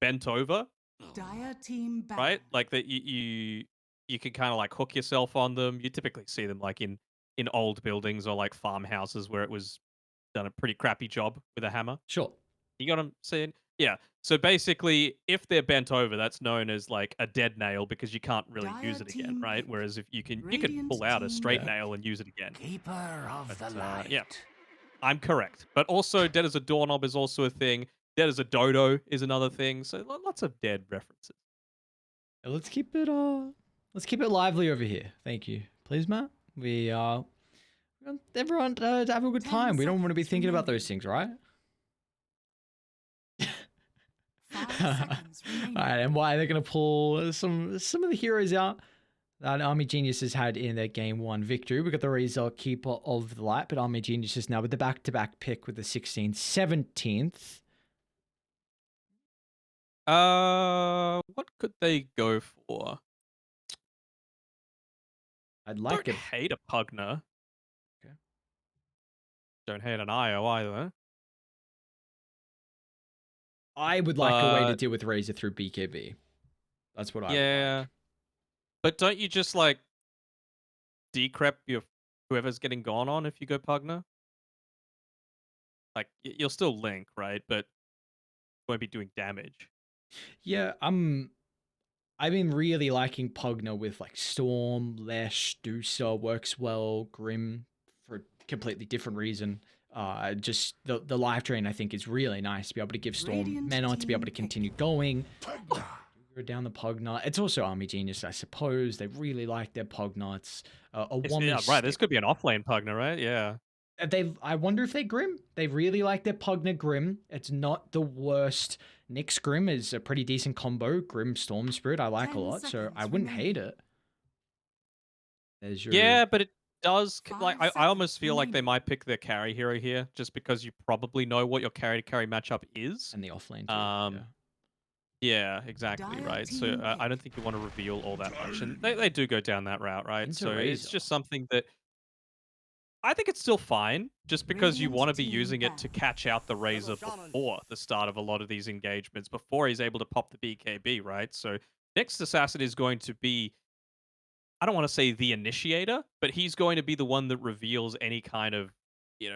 bent over, Dire team ban. right? Like that you can kind of like hook yourself on them. You typically see them like in old buildings or like farmhouses where it was done a pretty crappy job with a hammer. Sure. You got what I'm saying? Yeah. So basically, if they're bent over, that's known as like a dead nail because you can't really use Dire it again, team right? pick. Whereas if you could pull Radiant out a team straight Yeah. nail pick. and use it again. Keeper of But the yeah, light. I'm correct. But also, dead as a doorknob is also a thing. Dead as a dodo is another thing. So lots of dead references. Let's keep it lively over here. Thank you. Please, Matt. We want everyone to have a good 10 time. We don't want to be seconds thinking about remaining. those things, right? 5 All seconds remaining. right, and why they're gonna pull some of the heroes out that Army Geniuses had in their game one victory. We got the Razor Keeper of the Light, but Army Geniuses now with the back-to-back pick with the 16th, 17th. What could they go for? I'd Don't like it. hate a Pugner. Okay. Don't hate an IO either. I would like a way to But deal with Razor through BKB. That's what I would yeah, like. but don't you just like decrep your whoever's getting gone on if you go Pugner? Like you'll still link, right? But won't be doing damage. Yeah, I've been really liking Pugna with like Storm, Lesh, Deucer works well, Grim for a completely different reason. Just the life drain I think is really nice to be able to give Storm Radiant mana to be able team to pick. continue going. Go down the Pugna. It's also Army Genius, I suppose. They really like their Pugna. It's a Wummy Yeah, right. This could staple. be an offlane Pugner, right? Yeah. I wonder if they're Grim. They really like their Pugna Grim. It's not the worst. Nyx Grim is a pretty decent combo. Grim Storm Spirit I like a 10 lot, so I seconds wouldn't hate remaining. it. There's your Yeah, but it does like 5 I almost seconds feel like they remaining. might pick their carry hero here just because you probably know what your carry to carry matchup is. and the offlane too. Yeah. Um yeah, exactly, Dire right? So team I pick. don't think you want to reveal all that much and they do go down that route, right? Into So it's Razor. just something that I think it's still fine just because you Radiant want to be team using it ban. to catch out the Razor before the start of a lot of these engagements, before he's able to pop the BKB, right? So next assassin is going to be I don't want to say the initiator, but he's going to be the one that reveals any kind of,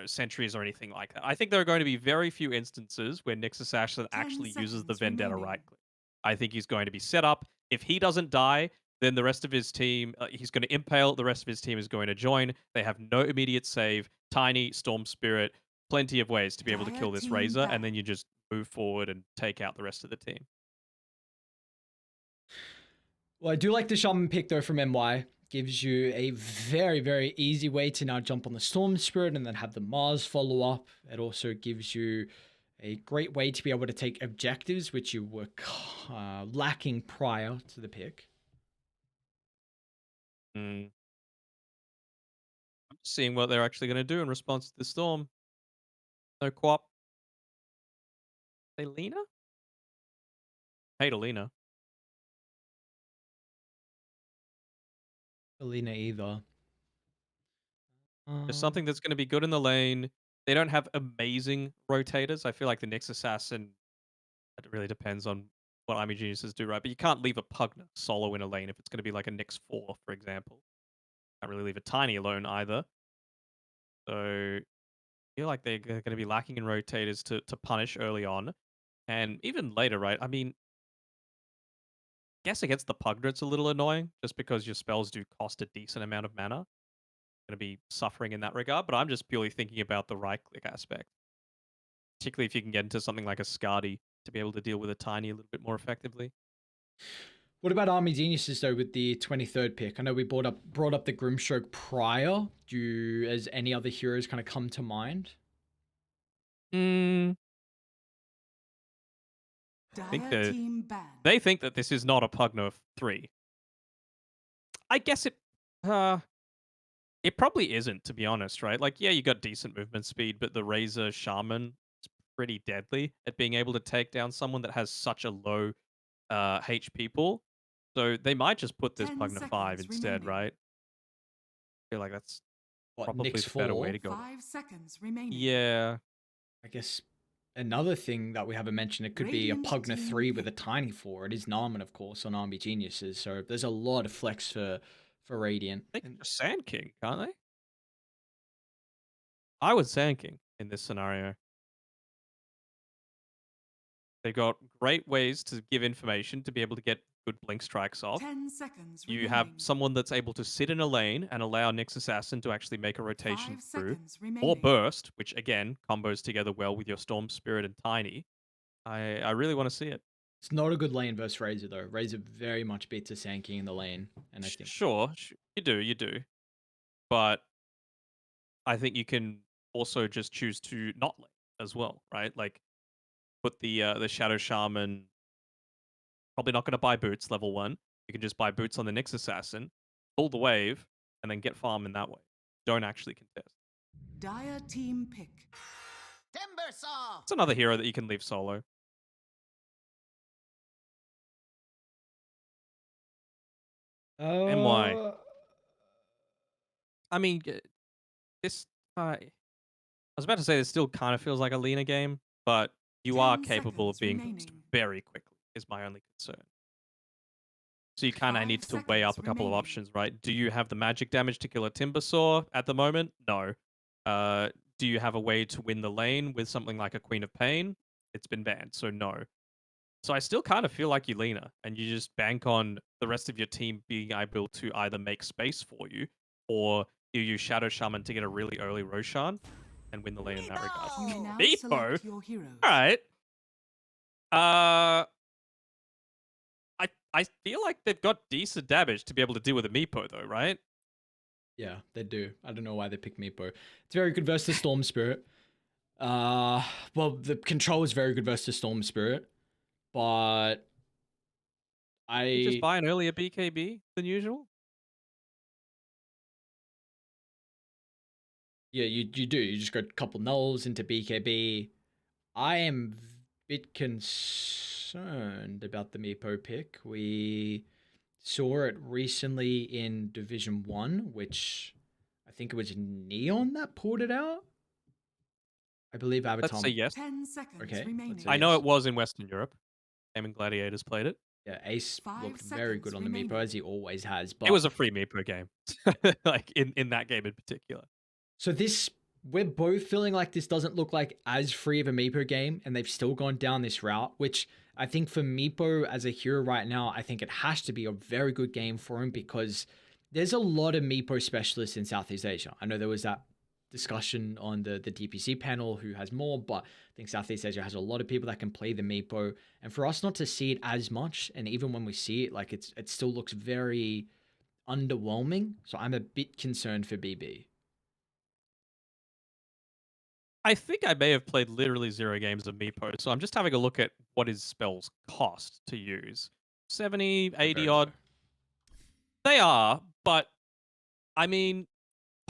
sentries or anything like that. I think there are going to be very few instances where Nyx Assassin 10 actually uses the seconds Vendetta right remaining. click. I think he's going to be set up. If he doesn't die, then the rest of his team, he's going to impale. The rest of his team is going to join. They have no immediate save. Tiny, Storm Spirit, plenty of ways to be able to Dire kill this team Razor, and ban. then you just move forward and take out the rest of the team. Well, I do like the Shaman pick though from MY. Gives you a very, very easy way to now jump on the Storm Spirit and then have the Mars follow up. It also gives you a great way to be able to take objectives, which you were lacking prior to the pick. Mm. I'm seeing what they're actually going to do in response to the storm. No co-op. Hey, Lena? Hey, to Lena. Alina either. There's something Um, that's going to be good in the lane. They don't have amazing rotators. I feel like the Nyx Assassin, it really depends on what Army Geniuses do, right? But you can't leave a Pugna solo in a lane if it's going to be like a Nyx 4, for example. Can't really leave a Tiny alone either. So I feel like they're going to be lacking in rotators to punish early on. And even later, right? I mean, guess against the Pugna, it's a little annoying just because your spells do cost a decent amount of mana. Going to be suffering in that regard, but I'm just purely thinking about the right click aspect. Particularly if you can get into something like a Skadi to be able to deal with a Tiny a little bit more effectively. what about Army Geniuses though with the 23rd pick? I know we brought up the Grimstroke prior. As any other heroes kind of come to mind? Mm, I think Dire team ban. they think that this is not a Pugno 3. I guess uh it probably isn't, to be honest, right? Like, yeah, you got decent movement speed, but the Razor Shaman is pretty deadly at being able to take down someone that has such a low HP pool. So they might just put this 10 Pugna 5 seconds instead, remaining. right? I feel like that's What, probably Nyx the better way 4? to go. 5 seconds remaining. Yeah. I guess Another thing that we haven't mentioned, it could be a Radiant Pugna team 3 with a pick. Tiny 4. It is Narman, of course, on Army Geniuses, so there's a lot of flex for Radiant. They can And just Sand King, can't they? I would Sand King in this scenario. They've got great ways to give information to be able to get good blink strikes off. 10 seconds You have remaining. someone that's able to sit in a lane and allow Nyx Assassin to actually make a rotation 5 through. seconds Or remaining. Burst, which again combos together well with your Storm Spirit and Tiny. I really want to see it. it's not a good lane versus Razor, though. Razor very much beats a Sand King in the lane, and I think Sure, you do. But I think you can also just choose to not lane as well, right? Like put the Shadow Shaman. Probably not going to buy boots level 1. You can just buy boots on the Nyx Assassin, pull the wave, and then get farm in that way. Don't actually contest. Dire team pick. Timbersaw! It's another hero that you can leave solo. MY. Uh, I mean, this. I was about to say this still kind of feels like a Lena game, but you are 10 capable of seconds being burst remaining. very quickly. Is my only concern. So you kind of 5 need to weigh seconds up a couple of remaining. options, right? Do you have the magic damage to kill a Timbersaw at the moment? No. Uh, do you have a way to win the lane with something like a Queen of Pain? It's been banned, so no. So I still kind of feel like you Lena, and you just bank on the rest of your team being able to either make space for you, or you use Shadow Shaman to get a really early Roshan and win the lane in that regard. You may Oh! now Meepo? select your heroes. All right. Uh, I feel like they've got decent damage to be able to deal with a Meepo, though, right? yeah, they do. I don't know why they picked Meepo. It's very good versus Storm Spirit. Well, the control is very good versus Storm Spirit, but You just I buy an earlier BKB than usual. yeah, you do. You just go a couple nulls into BKB. I am a bit concerned about the Meepo pick. We saw it recently in Division 1, which I think it was Neon that pulled it out. I believe Let's Avatar. say yes. 10 seconds Okay, let's remaining. say I know yes. it was in Western Europe. Gaming Gladiators played it. Yeah, Ace 5 looked very good seconds on the Meepo, remaining. as he always has. It But was a free Meepo game, like in that game in particular. so this, we're both feeling like this doesn't look like as free of a Meepo game, and they've still gone down this route, which I think for Meepo as a hero right now, I think it has to be a very good game for him because there's a lot of Meepo specialists in Southeast Asia. I know there was that discussion on the DPC panel who has more, but I think Southeast Asia has a lot of people that can play the Meepo. And for us not to see it as much, and even when we see it, like it still looks very underwhelming. So I'm a bit concerned for BB. I think I may have played literally 0 games of Meepo, so I'm just having a look at what his spells cost to use. 70, They're 80 very low. odd. They are, but I mean,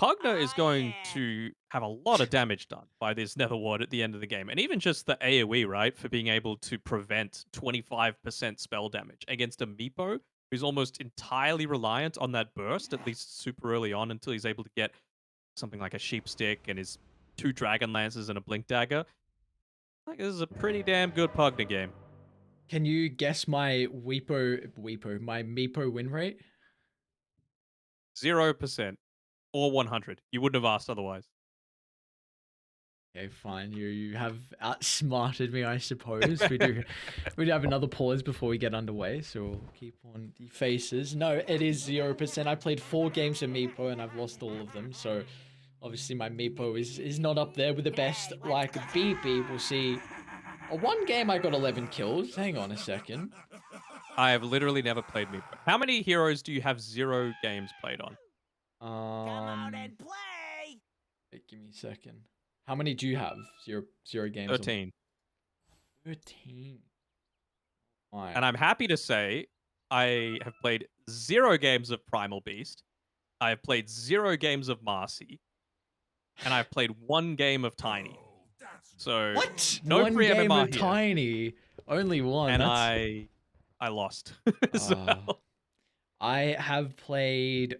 Pugna is Oh, going yeah. to have a lot of damage done by this Nether Ward at the end of the game. And even just the AoE, right, for being able to prevent 25% spell damage against a Meepo who's almost entirely reliant on that burst, at least super early on, until he's able to get something like a Sheep Stick and his 2 Dragon Lances and a Blink Dagger. Like, this is a pretty damn good Pugna game. Can you guess my my Meepo win rate? 0% or 100. You wouldn't have asked otherwise. Okay, fine. You have outsmarted me, I suppose. We do have another pause before we get underway, so we'll keep on the faces. No, it is 0%. I played 4 games of Meepo and I've lost all of them, so obviously my Meepo is not up there with the best. Hey, what's Like going BB, we'll see. One game I got 11 kills. Hang on a second. I have literally never played Meepo. How many heroes do you have 0 games played on? Come out Um, and play! wait, give me a second. How many do you have? Zero games on 13. 13. Why? And I'm happy to say I have played 0 games of Primal Beast. I have played 0 games of Marcy. And I've played 1 game of Tiny. So What? no One game pre-MMR of here. Tiny. Only one. And That's. I lost as Uh, well. I have played.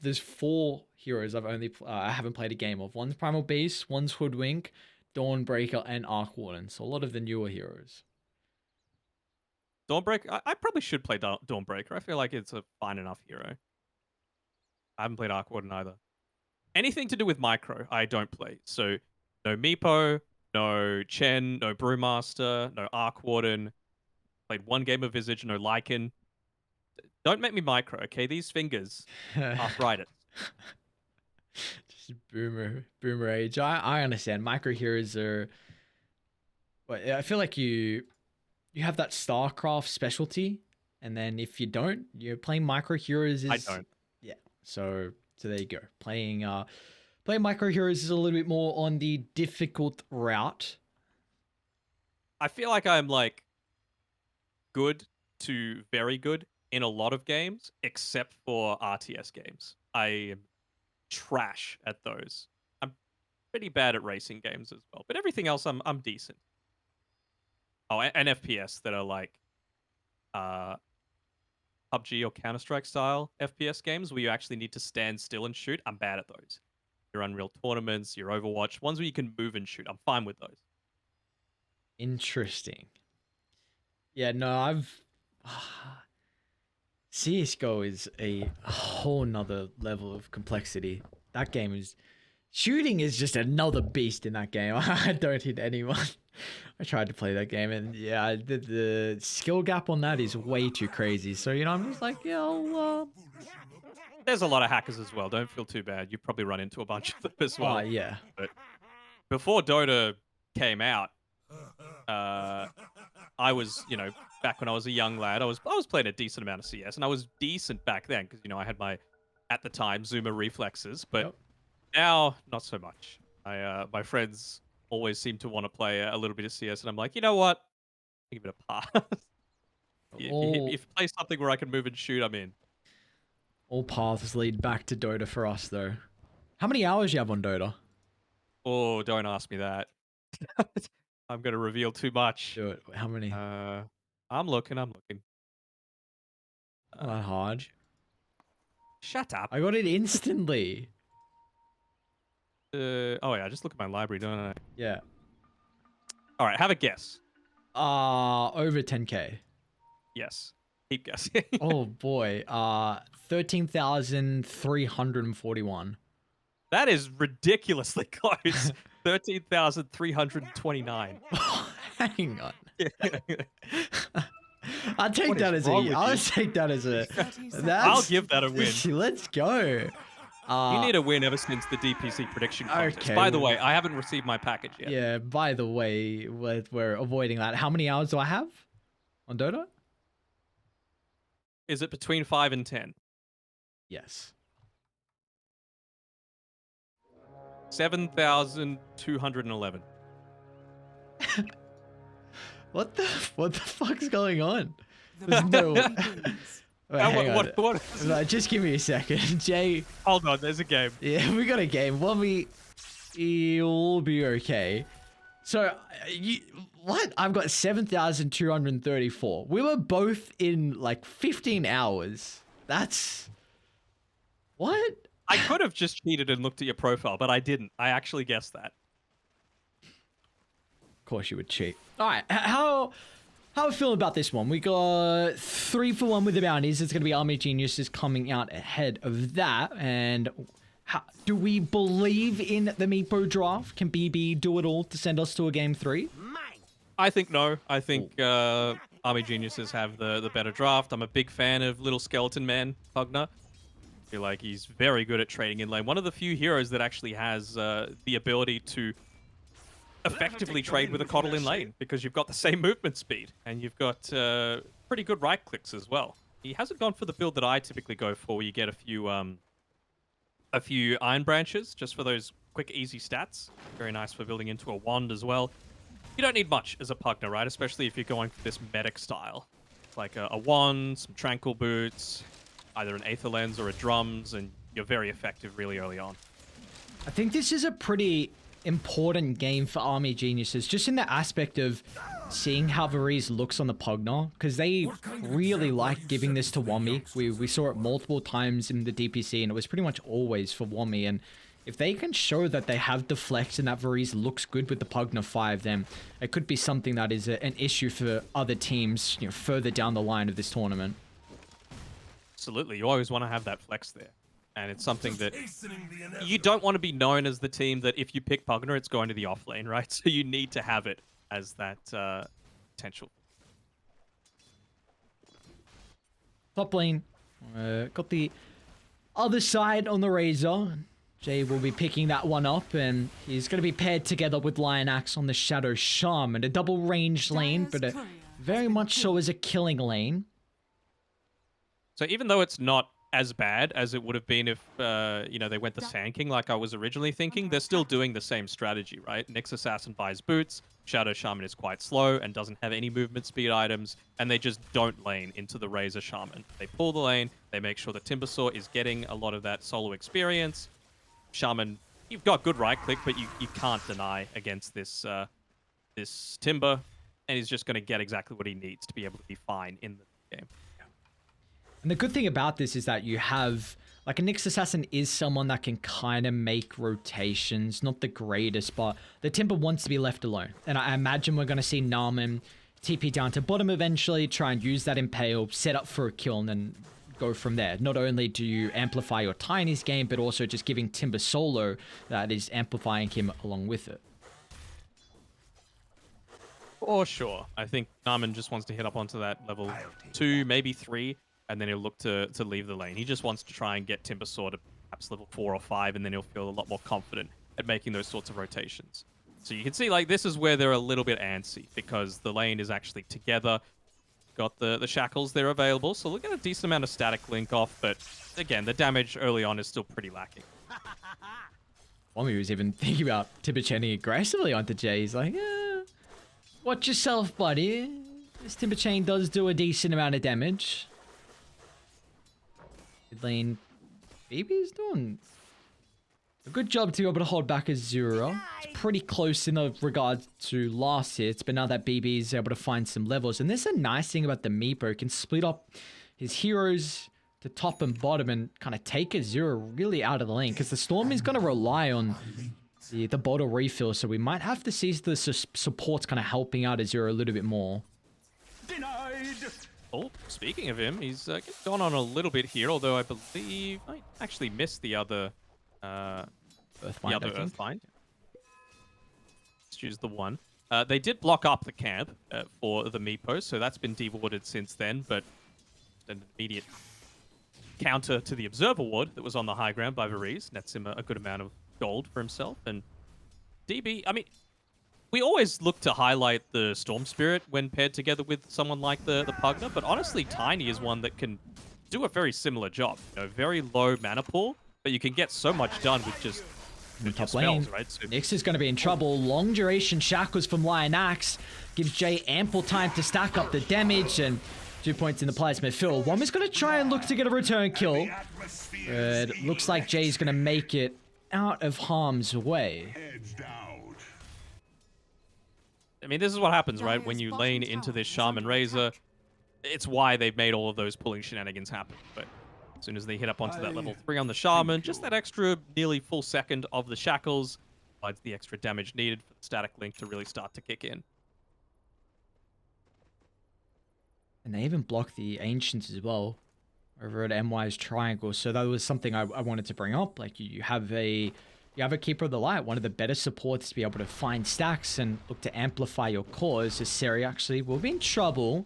There's 4 heroes I haven't played a game of. One's Primal Beast, one's Hoodwink, Dawnbreaker, and Arc Warden. So a lot of the newer heroes. Dawnbreaker. I probably should play Dawnbreaker. I feel like it's a fine enough hero. I haven't played Arc Warden either. Anything to do with micro, I don't play. So no Meepo, no Chen, no Brewmaster, no Arc Warden. Played one game of Visage, no Lycan. Don't make me micro, okay? These fingers, arthritis. Just boomer age. I understand. Micro heroes are. But I feel like you have that StarCraft specialty, and then if you don't, you're playing micro heroes. I don't. Yeah. So there you go. Playing micro heroes is a little bit more on the difficult route. I feel like I'm like good to very good in a lot of games, except for RTS games. I am trash at those. I'm pretty bad at racing games as well, but everything else I'm decent. Oh, and FPS that are like PUBG or Counter-Strike style FPS games where you actually need to stand still and shoot. I'm bad at those. Your Unreal Tournaments, your Overwatch, ones where you can move and shoot. I'm fine with those. Interesting. Yeah, no, I've CS:GO is a whole nother level of complexity. That game is shooting is just another beast in that game. I don't hit anyone. I tried to play that game, and yeah, the skill gap on that is way too crazy. So I'm just like, yeah, There's a lot of hackers as well. Don't feel too bad. You've probably run into a bunch of them as well. yeah. But before Dota came out, I was, back when I was a young lad, I was playing a decent amount of CS, and I was decent back then because I had my, at the time, Zoomer reflexes. But now, not so much. My friends always seem to want to play a little bit of CS, and I'm like, you know what? I'll give it a pass. If you play something where I can move and shoot, I'm in. All paths lead back to Dota for us, though. How many hours do you have on Dota? Oh, don't ask me that. I'm going to reveal too much. Do it. How many? I'm looking. Not that hard. Shut up. I got it instantly. Oh yeah, just look at my library, don't I? Yeah. All right, have a guess. Over 10K. Yes. Keep guessing. Oh boy. 13,341. That is ridiculously close. 13,329. Hang on. I'll take that as a. I'll take that as a. I'll give that a win. Let's go. You need a win ever since the DPC prediction contest. Okay, By the way, I haven't received my package yet. Yeah. By the way, we're avoiding that. How many hours do I have on Dota? Is it between 5 and 10? Yes. 7,211. What the fuck's going on? The There's no. battle begins. Wait, hang on. What Just give me a second, Jay. Hold on, there's a game. Yeah, we got a game. You'll be okay. So, what? I've got 7,234. We were both in like 15 hours. That's what? I could have just cheated and looked at your profile, but I didn't. I actually guessed that. Of course you would cheat. All right, how are we feeling about this one? We got 3 for 1 with the bounties. It's going to be Army Geniuses coming out ahead of that. And do we believe in the Meepo draft? Can BB do it all to send us to a game 3? I think no. I think Army Geniuses have the better draft. I'm a big fan of Little Skeleton Man, Pugner. I feel like he's very good at trading in lane. One of the few heroes that actually has the ability to effectively trade with a Coddle in lane, because you've got the same movement speed and you've got pretty good right clicks as well. He hasn't gone for the build that I typically go for, where you get a few Iron Branches just for those quick, easy stats. Very nice for building into a wand as well. You don't need much as a Pugner, right? Especially if you're going for this medic style. Like a wand, some Tranquil Boots, either an Aether Lens or a Drums, and you're very effective really early on. I think this is a pretty important game for Army Geniuses, just in the aspect of seeing how Varese looks on the Pugner, because they really like giving this to Wommy. We saw it multiple times in the DPC, and it was pretty much always for Wommy, and if they can show that they have the flex and that Varese looks good with the Pugna 5, then it could be something that is an issue for other teams, you know, further down the line of this tournament. Absolutely. You always want to have that flex there. And it's something that you don't want to be known as the team that if you pick Pugna, it's going to the off lane, right? So you need to have it as that potential. Top lane. Got the other side on the Razor. Jay will be picking that one up, and he's going to be paired together with Lion Axe on the Shadow Shaman. A double ranged lane, but a very much so as a killing lane. So even though it's not as bad as it would have been if, you know, they went the Sand King like I was originally thinking, they're still doing the same strategy, right? Nyx Assassin buys boots, Shadow Shaman is quite slow and doesn't have any movement speed items, and they just don't lane into the Razor Shaman. They pull the lane, they make sure the Timbersaw is getting a lot of that solo experience. Shaman, you've got good right click, but you can't deny against this this Timber, and he's just going to get exactly what he needs to be able to be fine in the game. And the good thing about this is that you have, like, a Nyx Assassin is someone that can kind of make rotations. Not the greatest, but the Timber wants to be left alone. And I imagine we're going to see Narman TP down to bottom eventually, try and use that Impale, set up for a kill, and then go from there. Not only do you amplify your Tiny's game, but also just giving Timber solo that is amplifying him along with it. For sure. I think Narman just wants to hit up onto that level 2, maybe 3. And then he'll look to leave the lane. He just wants to try and get Timbersaw to perhaps level 4 or 5, and then he'll feel a lot more confident at making those sorts of rotations. So you can see, like, this is where they're a little bit antsy, because the lane is actually together. Got the shackles there available, so look at a decent amount of static link off, but again, the damage early on is still pretty lacking. Wami was even thinking about Timber chaining aggressively onto Jay. He's like, watch yourself, buddy. This Timber chain does do a decent amount of damage. Mid lane, BB is doing a good job to be able to hold back Azura. It's pretty close in the regard to last hits, but now that BB is able to find some levels. And there's a nice thing about the Meepo. He can split up his heroes to top and bottom and kind of take Azura really out of the lane, because the Storm is going to rely on the bottle refill, so we might have to see the supports kind of helping out Azura a little bit more. Oh, speaking of him, he's gone on a little bit here, although I believe I actually missed the other Earthbind. Let's choose the one. They did block up the camp for the Meepo, so that's been dewarded since then, but an immediate counter to the Observer Ward that was on the high ground by Varese. Nets him a good amount of gold for himself. And DB, I mean, we always look to highlight the Storm Spirit when paired together with someone like the Pugna, but honestly, Tiny is one that can do a very similar job. You know, very low mana pool, but you can get so much done with just top lane, right? So Nyx is going to be in trouble. Long duration shackles from Lion Axe gives Jay ample time to stack up the damage, and 2 points in the plasma fill. One is going to try and look to get a return kill, but it looks like Jay's going to make it out of harm's way. I mean, this is what happens, right? When you lane into this Shaman Razor, it's why they've made all of those pulling shenanigans happen. But as soon as they hit up onto that level 3 on the Shaman, just that extra nearly full second of the shackles provides the extra damage needed for the static link to really start to kick in. And they even block the Ancients as well over at MY's Triangle. So that was something I wanted to bring up. Like, you have a Keeper of the Light, one of the better supports to be able to find stacks and look to amplify your cause. As Seri actually will be in trouble.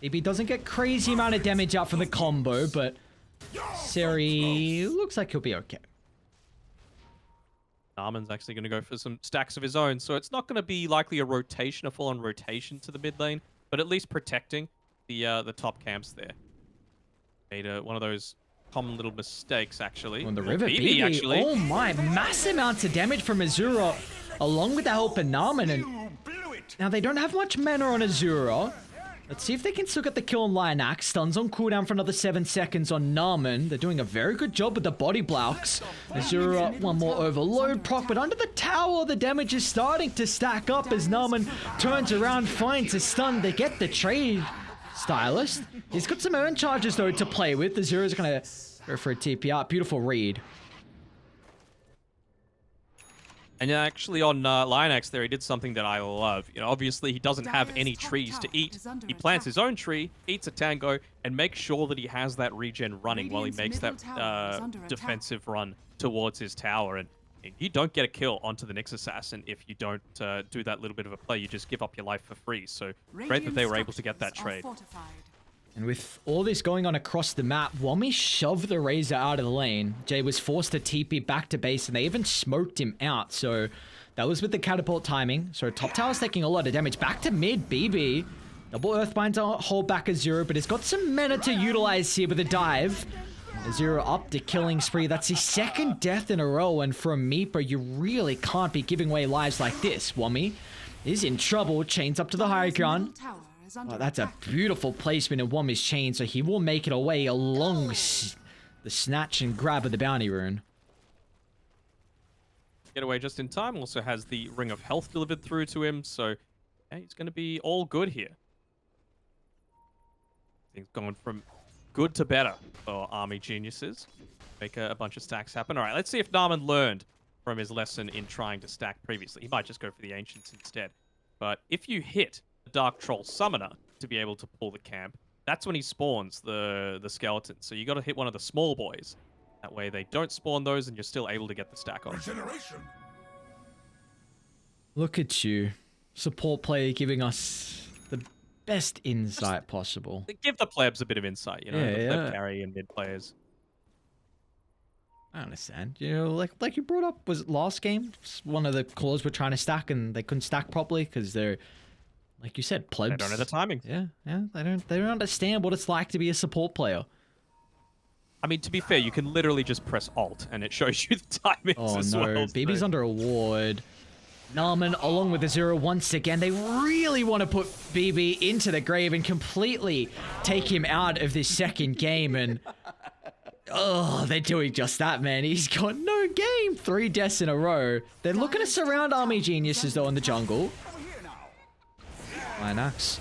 Maybe doesn't get crazy amount of damage out from the combo, but Seri looks like he'll be okay. Narman's actually going to go for some stacks of his own, so it's not going to be likely a full-on rotation to the mid lane, but at least protecting the top camps there. Made one of those common little mistakes, actually. On the river, BB, actually. Oh my, massive amounts of damage from Azura, along with the help of Narman. And now they don't have much mana on Azura. Let's see if they can still get the kill on Lion Axe. Stuns on cooldown for another 7 seconds on Narman. They're doing a very good job with the body blocks. Azura, one more overload proc, but under the tower, the damage is starting to stack up as Narman turns around, finds a stun. They get the trade. Stylist. He's got some earn charges, though, to play with. Azura's going to go for a TP out. Beautiful read. And actually on Lionax there, he did something that I love. You know, obviously he doesn't have Dire's any top trees to tower eat. is under He plants attack. his own tree, eats a tango, and makes sure that he has that regen running while he Radiant's makes middle that tower is under attack. defensive run towards his tower. And you don't get a kill onto the Nyx Assassin if you don't do that little bit of a play. You just give up your life for free. So great that they were able to get that trade. And with all this going on across the map, Wami shoved the Razor out of the lane. Jay was forced to TP back to base, and they even smoked him out. So that was with the catapult timing. So top tower's taking a lot of damage. Back to mid, BB. Double Earthbind to hold back Azura, but he's got some mana to utilize here with a dive. Azura up the killing spree. That's his second death in a row, and from Meepo, you really can't be giving away lives like this. Wami is in trouble. Chains up to the high ground. Oh, that's a beautiful placement in Wami's chain, so he will make it away along the snatch and grab of the bounty rune. Get away just in time. Also has the Ring of Health delivered through to him, so yeah, he's going to be all good here. Things going from good to better for Army Geniuses. Make a bunch of stacks happen. All right, let's see if Narman learned from his lesson in trying to stack previously. He might just go for the Ancients instead. But if you hit the Dark Troll Summoner to be able to pull the camp, that's when he spawns the skeletons. So you got to hit one of the small boys. That way they don't spawn those and you're still able to get the stack on. Look at you. Support player giving us the best insight possible. Give the plebs a bit of insight, you know, Yeah, the yeah. pleb carry and mid players. I understand. You know, like you brought up, was it last game? One of the cores were trying to stack and they couldn't stack properly because they're, like you said, plebs. They don't have the timing. Yeah, yeah. They don't understand what it's like to be a support player. I mean, to be fair, you can literally just press Alt and it shows you the timings Oh as no, well. BB's so- under a ward. Narman along with the Zero once again. They really want to put BB into the grave and completely take him out of this second game. And oh, they're doing just that, man. He's got no game. 3 deaths in a row. They're looking to surround Army Geniuses though in the jungle. Lionax.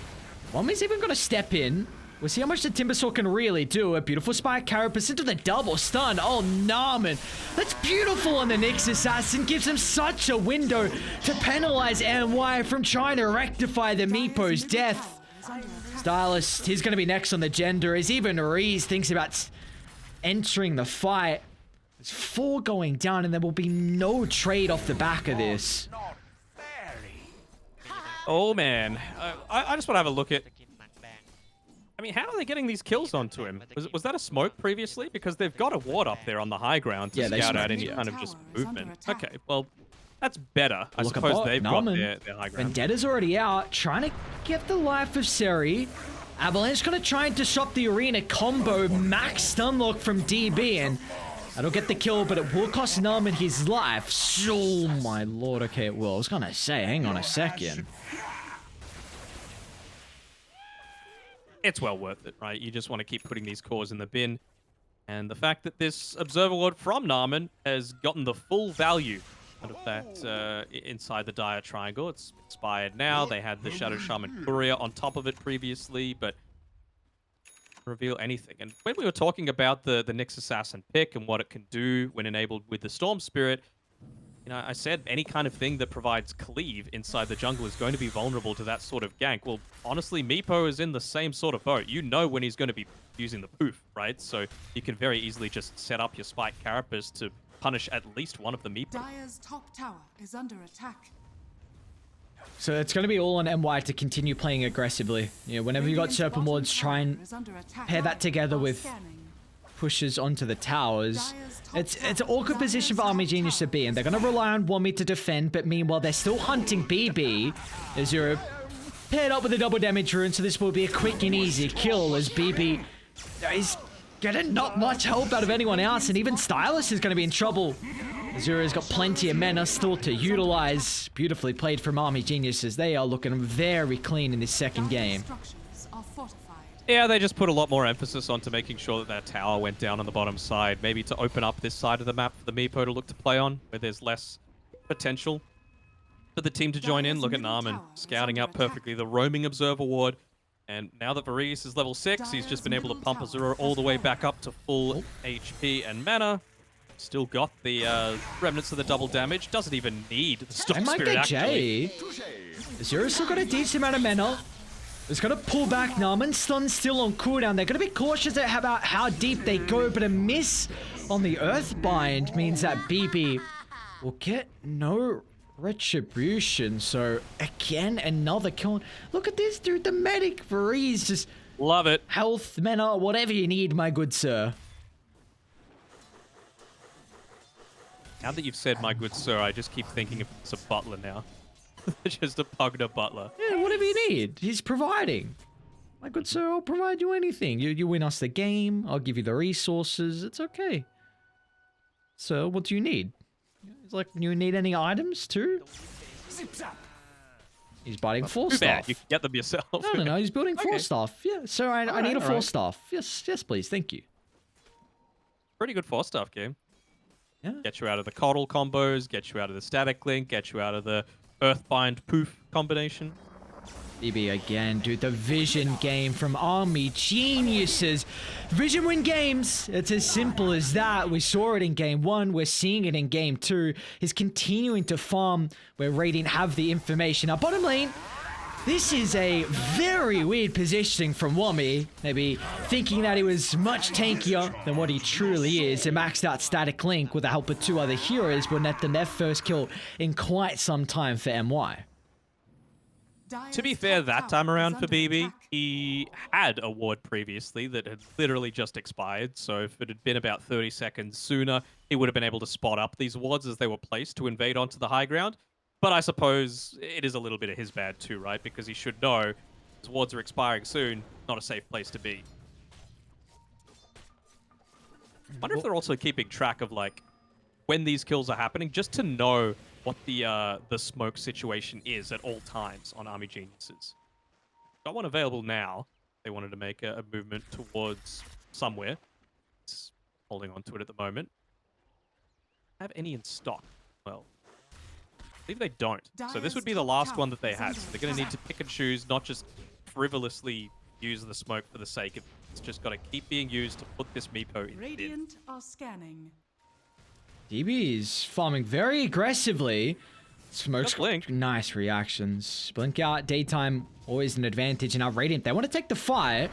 Wami's even going to step in. We'll see how much the Timbersaw can really do. A beautiful spike carapace into the double stun. Oh, Narman. That's beautiful on the Nyx Assassin. Gives him such a window to penalize MY from trying to rectify the Meepo's death. Stylist, he's going to be next on the gender. As even Reese thinks about entering the fight. There's 4 going down and there will be no trade off the back of this. Oh, man. I just want to have a look at... I mean, how are they getting these kills onto him? Was that a smoke previously? Because they've got a ward up there on the high ground to Yeah, they scout out smoked. any kind of just Tower is under movement. attack. Okay, well, that's better. I Look suppose above, they've got Narman. their high ground. Vendetta's already out, trying to get the life of Seri. Avalanche gonna try and disrupt the arena combo. Max stunlock from DB, and that'll get the kill, but it will cost Narman his life. Oh my lord, okay, it will. I was gonna say, hang on a second. It's well worth it, right? You just want to keep putting these cores in the bin. And the fact that this Observer Ward from Narman has gotten the full value out of that inside the Dire Triangle. It's expired now. They had the Shadow Shaman Courier on top of it previously, but reveal anything. And when we were talking about the Nyx Assassin pick and what it can do when enabled with the Storm Spirit, you know, I said any kind of thing that provides cleave inside the jungle is going to be vulnerable to that sort of gank. Well, honestly, Meepo is in the same sort of boat. You know when he's going to be using the poof, right? So you can very easily just set up your Spike Carapace to punish at least one of the Meepo. Dire's top tower is under attack. So it's going to be all on MY to continue playing aggressively. You know, whenever you got Radiant's Serpent bottom Wards, try and tower is under attack. pair that together While with scanning. pushes onto the towers. Dire's top It's an tower awkward is position for under Army attack. Genius to be in. They're going to rely on Wami to defend, but meanwhile they're still hunting BB. Azura paired up with a double damage rune, so this will be a quick and easy kill as BB is getting not much help out of anyone else, and even Stylus is going to be in trouble. Azura's got plenty of mana still to utilize. Beautifully played from Army Geniuses. They are looking very clean in this second game. Structures are fortified. Yeah, they just put a lot more emphasis onto making sure that tower went down on the bottom side. Maybe to open up this side of the map for the Meepo to look to play on, where there's less potential for the team to join in. Look at Narman scouting out perfectly the roaming Observer Ward. And now that Varese is level 6, he's just been able to pump Azura all the way back up to full HP and mana. Still got the remnants of the double damage. Doesn't even need the I Storm might Spirit, get actually. Jay. Azura's still got a decent amount of mana. It's gonna pull back. Narman Stun's still on cooldown. They're gonna be cautious about how deep they go, but a miss on the Earthbind means that BB will get no retribution. So again, another kill. Look at this dude, the medic. Varese just Love it. health, mana, whatever you need, my good sir. Now that you've said my good sir, I just keep thinking of it's a butler now. Just a Pugna butler. Yeah, whatever you need, he's providing. My good sir, I'll provide you anything. You win us the game, I'll give you the resources. It's okay. So, what do you need? It's like, you need any items too? He's biting four Too bad. staff. You can get them yourself. No, he's building four Okay. staff. Yeah, so I need a Alright, four alright. staff. Yes, please, thank you. Pretty good 4-staff game. Yeah. Get you out of the coddle combos, get you out of the static link, get you out of the Earthbind poof combination. BB again, dude. The Vision game from Army Geniuses. Vision win games. It's as simple as that. We saw it in game 1. We're seeing it in game 2. He's continuing to farm where Radiant have the information. Now, bottom lane, this is a very weird positioning from Wami. Maybe thinking that he was much tankier than what he truly is. A maxed out static link with the help of 2 other heroes will net them their first kill in quite some time for MY. To be fair, that time around for BB, he had a ward previously that had literally just expired, so if it had been about 30 seconds sooner, he would have been able to spot up these wards as they were placed to invade onto the high ground. But I suppose it is a little bit of his bad too, right? Because he should know his wards are expiring soon, not a safe place to be. I wonder if they're also keeping track of, like, when these kills are happening, just to know what the smoke situation is at all times on Army Geniuses. Got one available now. They wanted to make a movement towards somewhere. It's holding on to it at the moment. Have any in stock? Well, I believe they don't. So this would be the last one that they had. So they're going to need to pick and choose, not just frivolously use the smoke for the sake of it. It's just got to keep being used to put this Meepo in. Radiant are scanning. DB is farming very aggressively. Smokes, Blink. nice reactions. Blink out, daytime, always an advantage. And now Radiant, they want to take the fight.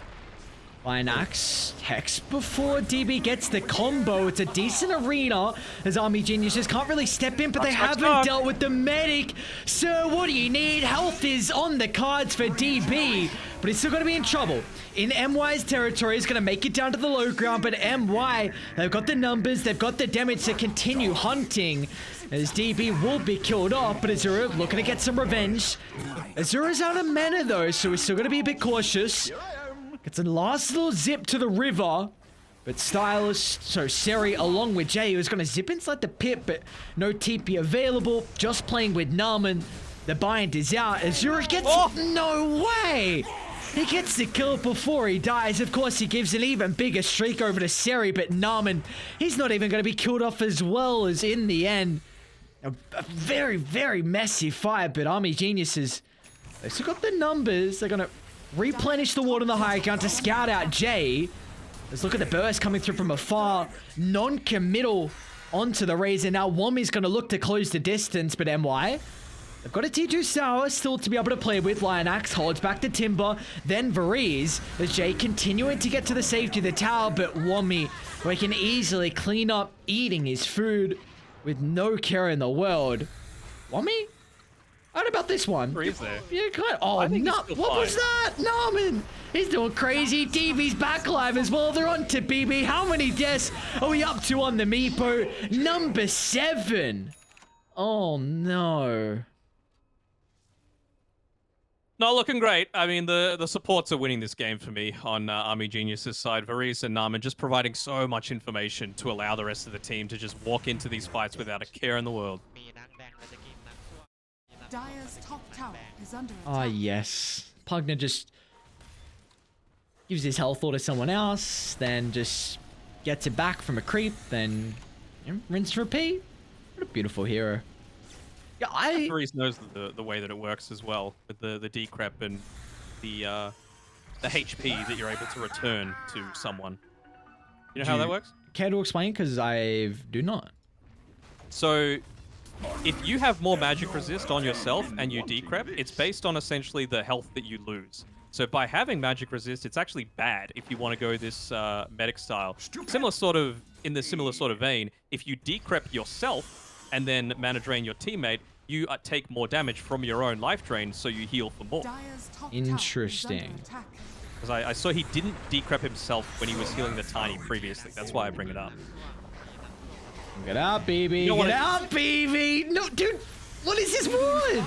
Lion Axe, Hex before DB gets the combo. It's a decent arena as Army Geniuses can't really step in, but they haven't dealt with the medic. Sir, what do you need? Health is on the cards for DB, but he's still going to be in trouble. In MY's territory, he's going to make it down to the low ground, but MY, they've got the numbers, they've got the damage to continue hunting. As DB will be killed off, but Azura looking to get some revenge. Azura's out of mana though, so he's still going to be a bit cautious. Gets a last little zip to the river, but Stylus, so Seri along with Jay, who's going to zip inside the pit, but no TP available, just playing with Narman. The bind is out. Azura gets, no way! He gets the kill before he dies. Of course, he gives an even bigger streak over to Seri, but Narman, he's not even going to be killed off as well as in the end. A very, very messy fight, but Army Geniuses, they've still got the numbers. They're going to replenish the ward on the high ground to scout out Jay. Let's look at the burst coming through from afar. Non-committal onto the Razor. Now Wami's going to look to close the distance, but MY, they've got a T2 Sour still to be able to play with. Lion Axe holds back the Timber, then Varese, as Jay continuing to get to the safety of the tower, but Wami, we can easily clean up eating his food with no care in the world. Wami? What about this one? Freeze there. Yeah, kind of, oh, I think no, he's still what was fine. that? Norman! He's doing crazy. DB's back alive as well. They're on to BB. How many deaths are we up to on the Meepo? Number 7. Oh, no. Not looking great. I mean, the supports are winning this game for me on Army Genius's side. Varese and Narman just providing so much information to allow the rest of the team to just walk into these fights without a care in the world. Dire's top tower is under Ah, attack. yes. Pugna just gives his health all to someone else, then just gets it back from a creep, then rinse and repeat. What a beautiful hero. Yeah, Varese knows the way that it works as well, with the decrep and the HP that you're able to return to someone. You know how that works? care to explain? Because I do not. So, if you have more magic resist on yourself and you decrep, it's based on essentially the health that you lose. So by having magic resist, it's actually bad if you want to go this medic style. Similar sort of vein, if you decrep yourself and then mana drain your teammate, you take more damage from your own life drain, so you heal for more. Dire's top Interesting. tower is under attack. Because I saw he didn't decrep himself when he was healing the Tiny previously. That's why I bring it up. Get out, baby. You don't Get wanna- out, baby. No, dude. What is this one?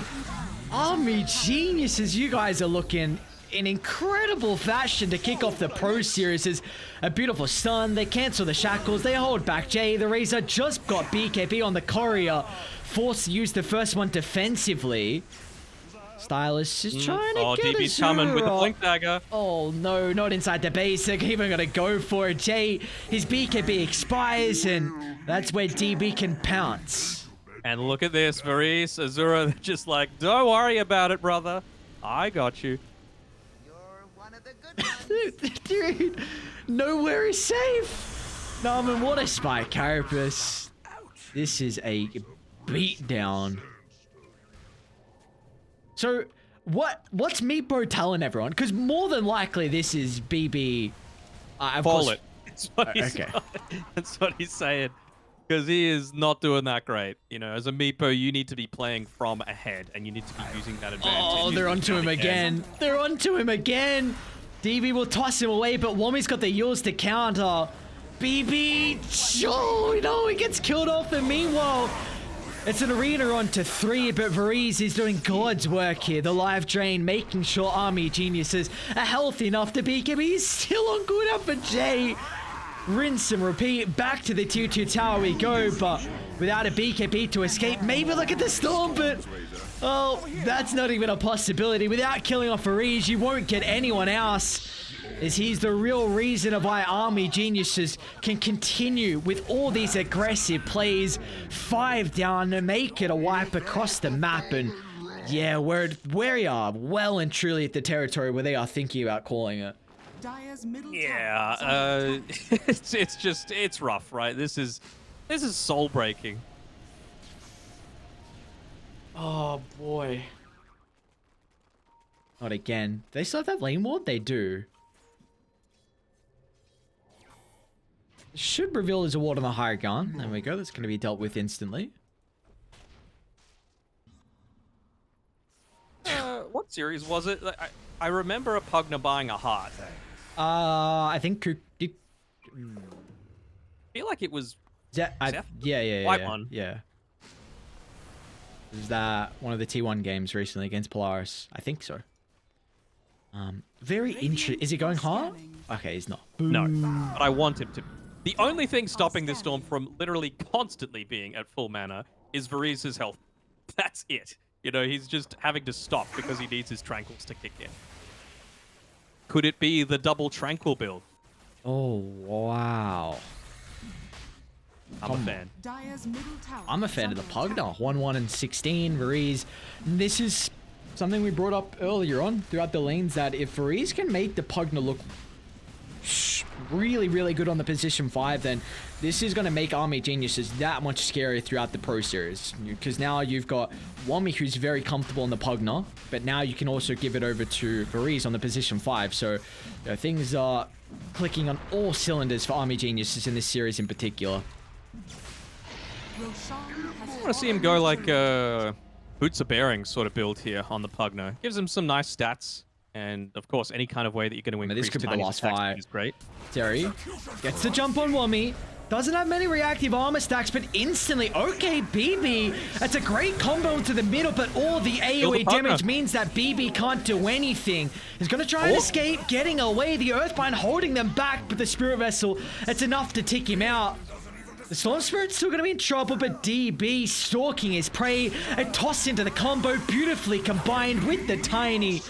Army geniuses. You guys are looking in incredible fashion to kick off the Pro Series. Is a beautiful stun. They cancel the shackles. They hold back Jay. The Razor just got BKB on the courier. Forced to use the first one defensively. Stylus is trying to get DB's a coming with the Zero. blink dagger. Oh no, not inside the base. They're even gonna go for it. Jay, his BKB expires, and that's where DB can pounce. And look at this, Varese, Azura, just like, don't worry about it, brother. I got you. You're one of the good ones. Dude, nowhere is safe. No, I mean, what a spike, Carapace. This is a beatdown. So, what's Meepo telling everyone? Because more than likely, this is BB. Of Fall course- it. That's what he's, okay. that's what he's saying. Because he is not doing that great. You know, as a Meepo, you need to be playing from ahead, and you need to be using that advantage. Oh, they're onto him again. They're onto him again. DB will toss him away, but Wami's got the yours to counter. BB, oh no, he gets killed off, and meanwhile, it's an arena on to 3, but Varese is doing God's work here. The live drain, making sure Army Geniuses are healthy enough to BKB. He's still on good up for Jay. Rinse and repeat. Back to the 2-2 tower we go, but without a BKB to escape. Maybe look at the storm, but oh, that's not even a possibility. Without killing off Varese, you won't get anyone else. As he's the real reason of why Army Geniuses can continue with all these aggressive plays. 5 down to make it a wipe across the map, and yeah, we are well and truly at the territory where they are thinking about calling it. Dire's middle Yeah, tower is under attack. it's rough, right? This is soul breaking. Oh boy. Not again. They still have that lane ward? They do. Should reveal his award on the higher gun. There we go. That's going to be dealt with instantly. What series was it? I remember a Pugna buying a heart. I think I feel like it was yeah, Zeph? yeah. White one. Yeah. Is that one of the T1 games recently against Polaris? I think so. Very interesting. Is he going hard? Okay, he's not. No, but I want him to. The only thing stopping this storm from literally constantly being at full mana is Varese's health. That's it. You know, he's just having to stop because he needs his tranquils to kick in. Could it be the double tranquil build? Oh, wow. I'm a fan. Dire's middle tower I'm a is fan of the under Pugna. attack. 1-1 and 16. Varese. This is something we brought up earlier on throughout the lanes, that if Varese can make the Pugna look really, really good on the position 5, then this is going to make Army Geniuses that much scarier throughout the Pro Series. Because now you've got Wami, who's very comfortable in the Pugna, but now you can also give it over to Varese on the position 5. So you know, things are clicking on all cylinders for Army Geniuses in this series in particular. Roshan has I want to see him go like boots of bearing sort of build here on the Pugna. Gives him some nice stats. And of course, any kind of way that you're going to mean, increase this could be the Tiny's last attack fight. speed is great. Terry gets the jump on Wami. Doesn't have many reactive armor stacks, but instantly, okay, BB. That's a great combo into the middle, but all the AoE damage means that BB can't do anything. He's going to try and escape, getting away. The Earthbind holding them back, but the Spirit Vessel, it's enough to tick him out. The Storm Spirit's still going to be in trouble, but DB stalking his prey. A toss into the combo, beautifully combined with the Tiny.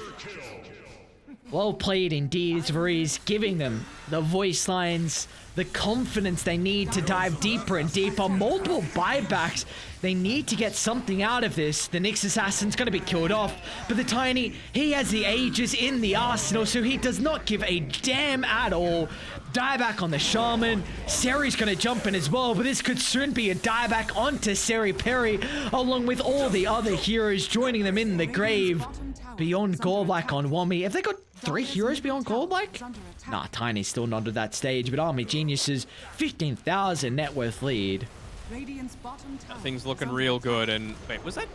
Well played indeed, Varese, giving them the voice lines, the confidence they need to dive deeper and deeper. Multiple buybacks. They need to get something out of this. The Nyx Assassin's going to be killed off, but the Tiny, he has the Aegis in the arsenal, so he does not give a damn at all. Dieback on the Shaman. Seri's going to jump in as well, but this could soon be a dieback onto Seri Perry, along with all the other heroes joining them in the grave. Beyond Godlike on Wami. Have they got 3 heroes beyond Godlike? Nah, Tiny's still not at that stage, but Army Genius's 15,000 net worth lead. Things looking real good, and wait, was that?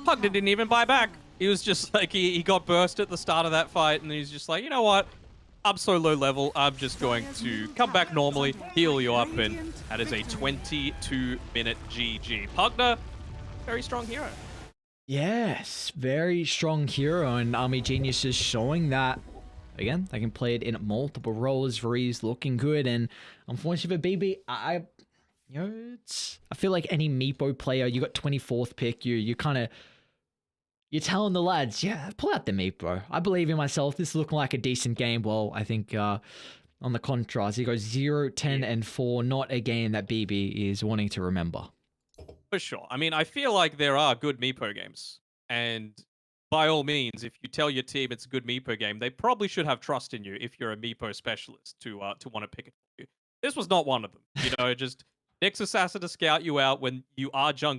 Pug Pug didn't even buy back. He was just like, he got burst at the start of that fight, and he's just like, you know what? I'm so low level, I'm just going to come back normally, heal you up, and that is a 22-minute GG. Pugner, very strong hero. Yes, very strong hero, and Army Genius is showing that. Again, they can play it in multiple roles. Vree's looking good, and unfortunately for BB, you know, I feel like any Meepo player, you got 24th pick, you're telling the lads, yeah, pull out the Meepo. I believe in myself. This is looking like a decent game. Well, I think on the contrast, he goes 0, 10, and 4. Not a game that BB is wanting to remember. For sure. I mean, I feel like there are good Meepo games, and by all means, if you tell your team it's a good Meepo game, they probably should have trust in you if you're a Meepo specialist to want to pick it for you. This was not one of them. You know, just Nyx Assassin to scout you out when you are jungle.